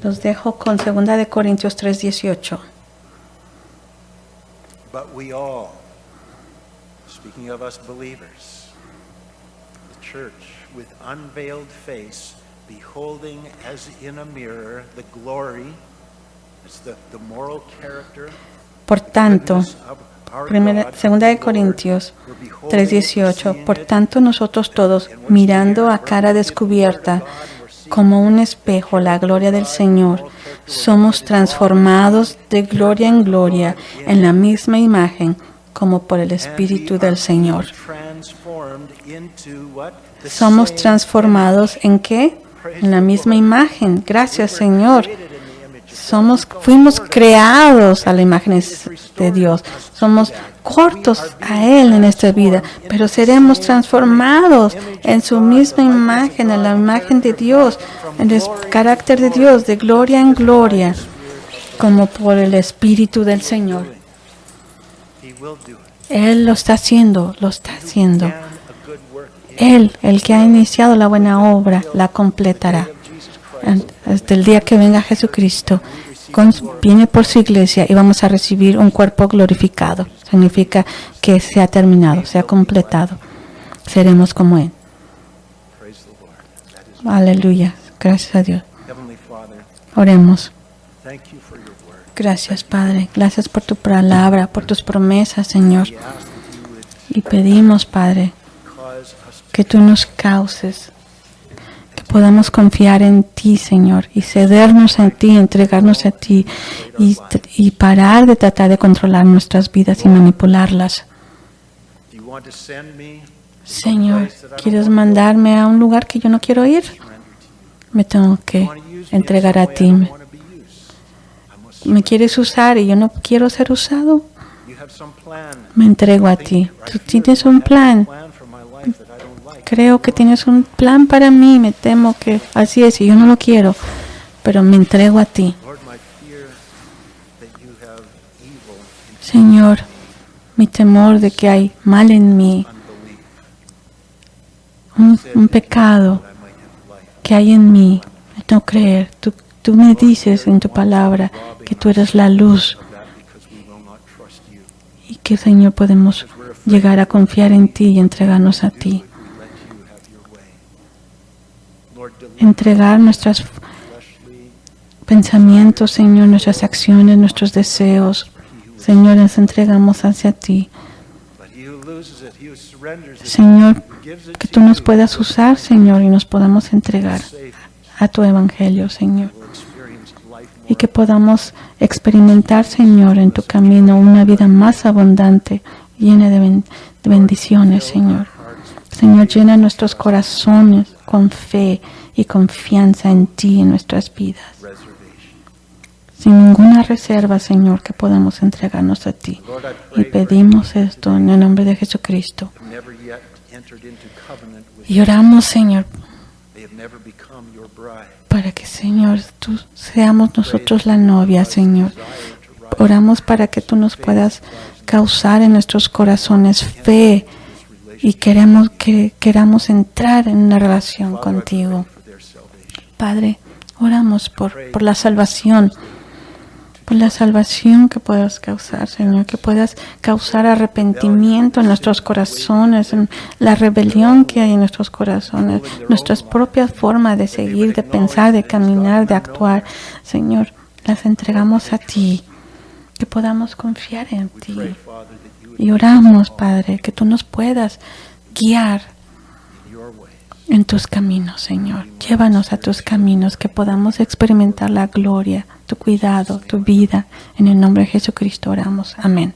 los dejo con 2 Corintios 3:18. But we all, speaking of us believers, the church, with unveiled face, beholding as in a mirror the glory Por tanto, Segunda de Corintios 3:18, por tanto nosotros todos, mirando a cara descubierta, como un espejo, la gloria del Señor, somos transformados de gloria en gloria en la misma imagen, como por el Espíritu del Señor. Somos transformados ¿en qué? En la misma imagen. Gracias, Señor. Fuimos creados a la imagen de Dios. Somos cortos a Él en esta vida, pero seremos transformados en su misma imagen, en la imagen de Dios, en el carácter de Dios, de gloria en gloria, como por el Espíritu del Señor. Él lo está haciendo, lo está haciendo. Él, el que ha iniciado la buena obra, la completará. Hasta el día que venga Jesucristo, viene por su iglesia y vamos a recibir un cuerpo glorificado. Significa que se ha terminado, se ha completado. Seremos como Él. Aleluya. Gracias a Dios. Oremos. Gracias, Padre. Gracias por tu palabra, por tus promesas, Señor. Y pedimos, Padre, que tú nos causes, que podamos confiar en ti, Señor, y cedernos a ti, entregarnos a ti y parar de tratar de controlar nuestras vidas y manipularlas. Señor, ¿quieres mandarme a un lugar que yo no quiero ir? Me tengo que entregar a ti. ¿Me quieres usar y yo no quiero ser usado? Me entrego a ti. Tú tienes un plan. Creo que tienes un plan para mí. Me temo que así es y yo no lo quiero. Pero me entrego a ti. Señor, mi temor de que hay mal en mí. Un pecado que hay en mí. No creer. Tú me dices en tu palabra que tú eres la luz y que, Señor, podemos llegar a confiar en ti y entregarnos a ti. Entregar nuestros pensamientos, Señor, nuestras acciones, nuestros deseos. Señor, nos entregamos hacia ti. Señor, que tú nos puedas usar, Señor, y nos podamos entregar a tu evangelio, Señor. Y que podamos experimentar, Señor, en tu camino una vida más abundante, llena de bendiciones, Señor. Señor, llena nuestros corazones con fe y confianza en ti en nuestras vidas. Sin ninguna reserva, Señor, que podamos entregarnos a ti. Y pedimos esto en el nombre de Jesucristo. Y oramos, Señor, para que, Señor, tú seamos nosotros la novia, Señor. Oramos para que tú nos puedas causar en nuestros corazones fe y queramos entrar en una relación contigo. Padre, oramos por la salvación. Por la salvación que puedas causar, Señor, que puedas causar arrepentimiento en nuestros corazones, en la rebelión que hay en nuestros corazones, nuestras propias formas de seguir, de pensar, de caminar, de actuar. Señor, las entregamos a ti, que podamos confiar en ti. Y oramos, Padre, que tú nos puedas guiar en tus caminos, Señor. Llévanos a tus caminos, que podamos experimentar la gloria, tu cuidado, tu vida. En el nombre de Jesucristo oramos. Amén.